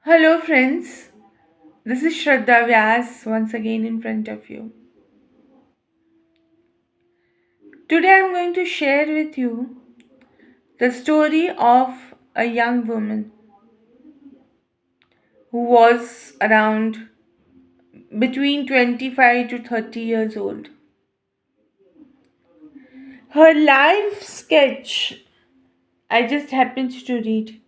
Hello, friends. This is Shraddha Vyas once again in front of you. Today I'm going to share with you the story of a young woman who was around between 25 to 30 years old. Her life sketch I just happened to read,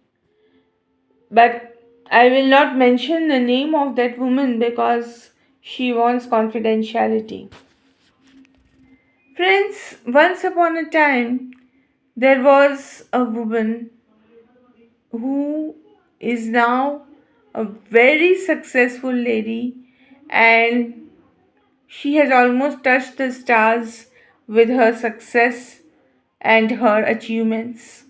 but I will not mention the name of that woman because she wants confidentiality. Friends, once upon a time, there was a woman who is now a very successful lady, and she has almost touched the stars with her success and her achievements.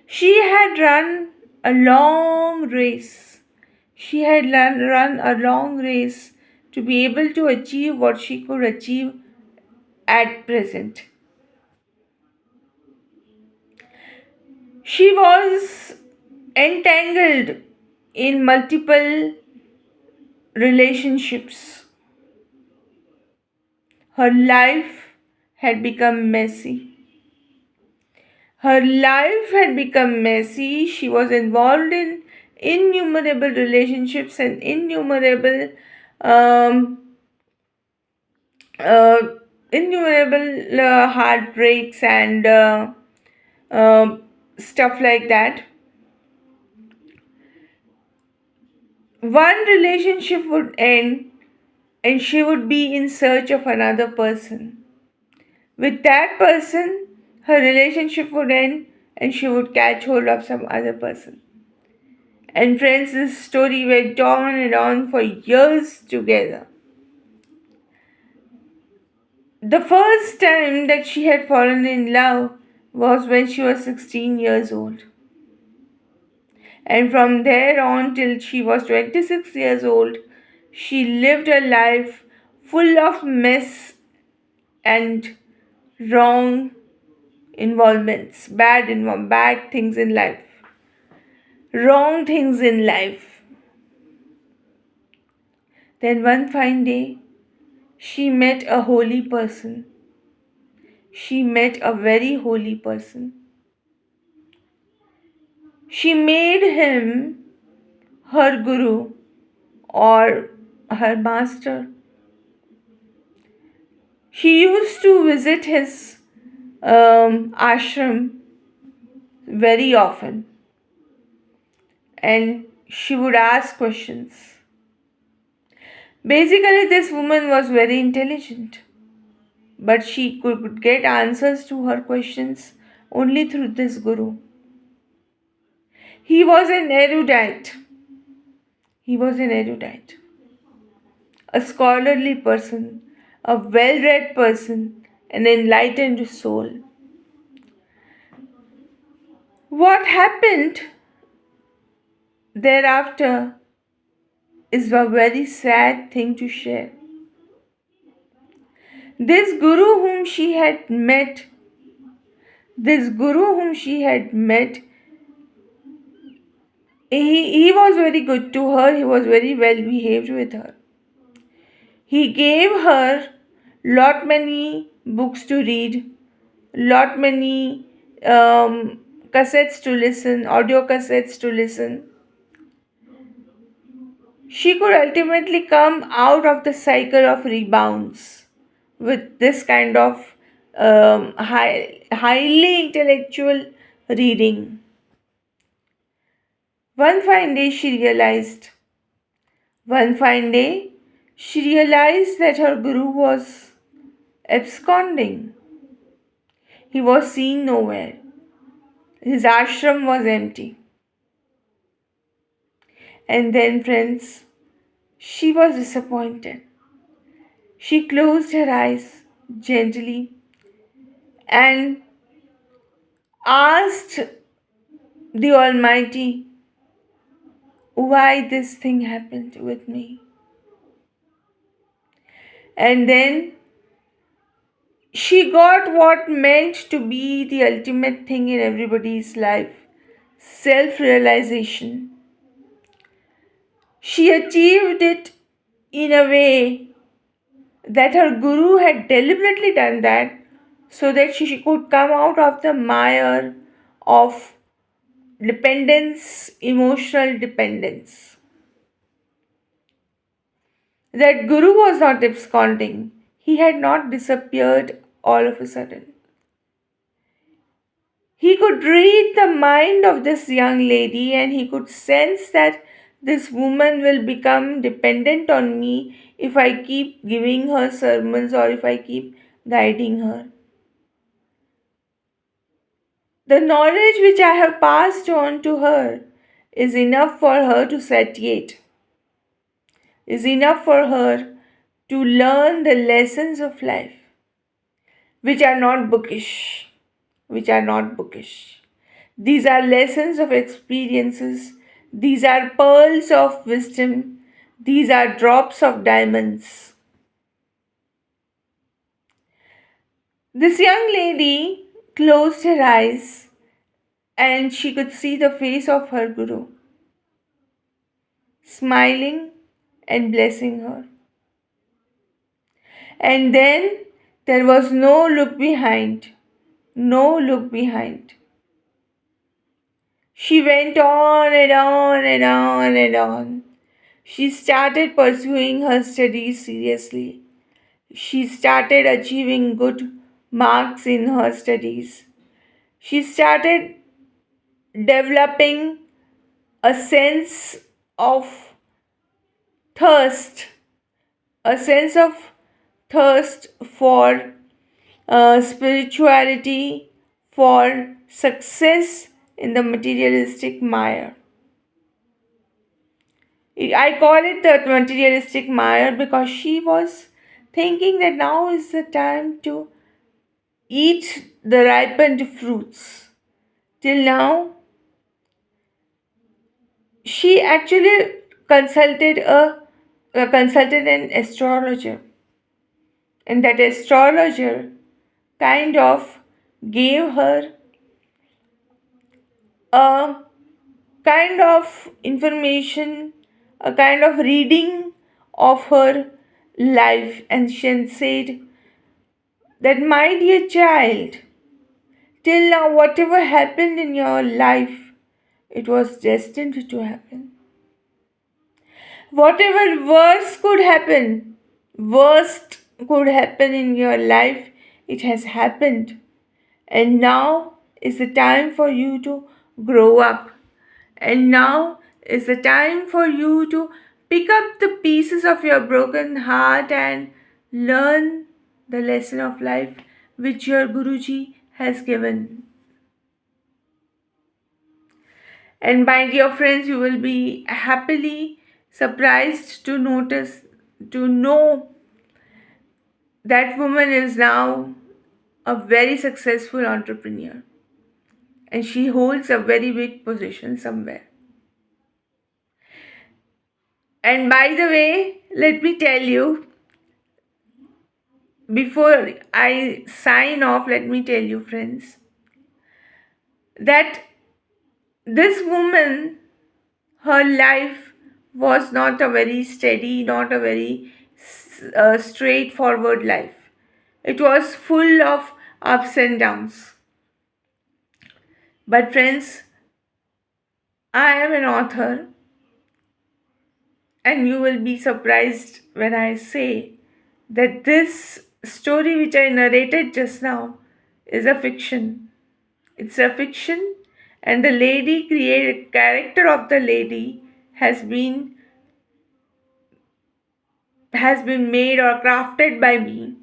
She had run a long race. She had run a long race to be able to achieve what she could achieve at present. She was entangled in multiple relationships. Her life had become messy. Her life had become messy. She was involved in innumerable relationships and innumerable um, uh, heartbreaks and um stuff like that. One relationship would end and she would be in search of another person. With that person, her relationship would end and she would catch hold of some other person. And friends, this story went on and on for years together. The first time that she had fallen in love was when she was 16 years old. And from there on till she was 26 years old, she lived a life full of mess and wrong involvements, bad things in life, wrong things in life. Then one fine day, she met a holy person. She met a very holy person. She made him her guru or her master. She used to visit his ashram very often, and she would ask questions. Basically, this woman was very intelligent, but she could get answers to her questions only through this guru. He was an erudite. He was an erudite, a scholarly person, a well read person, an enlightened soul. What happened thereafter is a very sad thing to share. This guru whom she had met, this guru whom she had met, he was very good to her, he was very well behaved with her. He gave her lot many books to read, lot many cassettes to listen, audio cassettes to listen. She could ultimately come out of the cycle of rebounds with this kind of highly intellectual reading. One fine day she realized, one fine day she realized that her guru was absconding. He was seen nowhere. His ashram was empty. And then, friends, she was disappointed. She closed her eyes gently and asked the Almighty why this thing happened with me. And then she got what meant to be the ultimate thing in everybody's life, self realization. She achieved it in a way that her guru had deliberately done that so that she could come out of the mire of dependence, emotional dependence. That guru was not absconding. He had not disappeared all of a sudden. He could read the mind of this young lady and he could sense that this woman will become dependent on me if I keep giving her sermons or if I keep guiding her. The knowledge which I have passed on to her is enough for her to satiate, is enough for her to learn the lessons of life, which are not bookish, which are not bookish. These are lessons of experiences, these are pearls of wisdom, these are drops of diamonds. This young lady closed her eyes and she could see the face of her guru, smiling and blessing her. And then there was no look behind, no look behind. She went on and on and on and on. She started pursuing her studies seriously. She started achieving good marks in her studies. She started developing a sense of thirst, a sense of thirst for spirituality, for success in the materialistic mire. I call it the materialistic mire because she was thinking that now is the time to eat the ripened fruits. Till now, she actually consulted consulted an astrologer, and that astrologer kind of gave her a kind of information, a kind of reading of her life, and she said that, my dear child, till now, whatever happened in your life, it was destined to happen. Whatever worst could happen in your life, it has happened. And now is the time for you to grow up. And now is the time for you to pick up the pieces of your broken heart and learn the lesson of life which your Guruji has given. And my dear friends, you will be happily surprised to notice, to know that woman is now a very successful entrepreneur and she holds a very big position somewhere. And by the way, let me tell you, before I sign off, let me tell you, friends, that this woman, her life was not a very steady, not a very straightforward life. It was full of ups and downs. But, friends, I am an author, and you will be surprised when I say that this story which I narrated just now is a fiction. It's a fiction, and the lady created character of the lady has been made or crafted by me.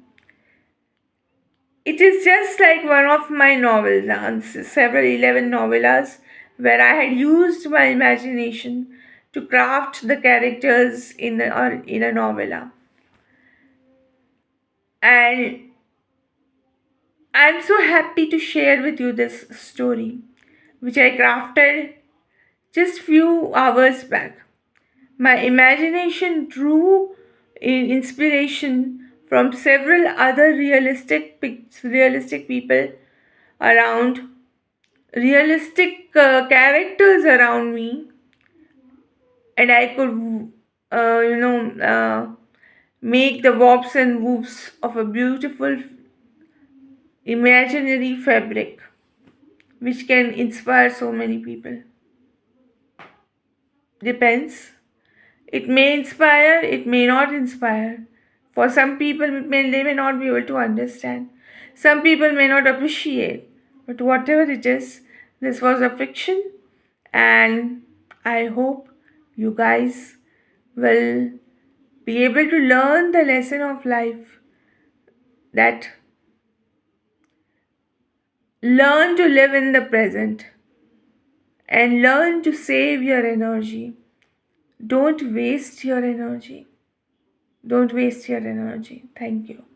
It is just like one of my novels, several 11 novellas, where I had used my imagination to craft the characters in a novella. And I'm so happy to share with you this story, which I crafted just few hours back. My imagination drew inspiration from several other realistic people around, realistic characters around me, and I could, uh, you know, uh, make the warps and woops of a beautiful imaginary fabric which can inspire so many people. Depends. It may inspire, it may not inspire. For some people, they may not be able to understand. Some people may not appreciate. But whatever it is, this was a fiction, and I hope you guys will be able to learn the lesson of life, that learn to live in the present and learn to save your energy. Don't waste your energy. Don't waste your energy. Thank you.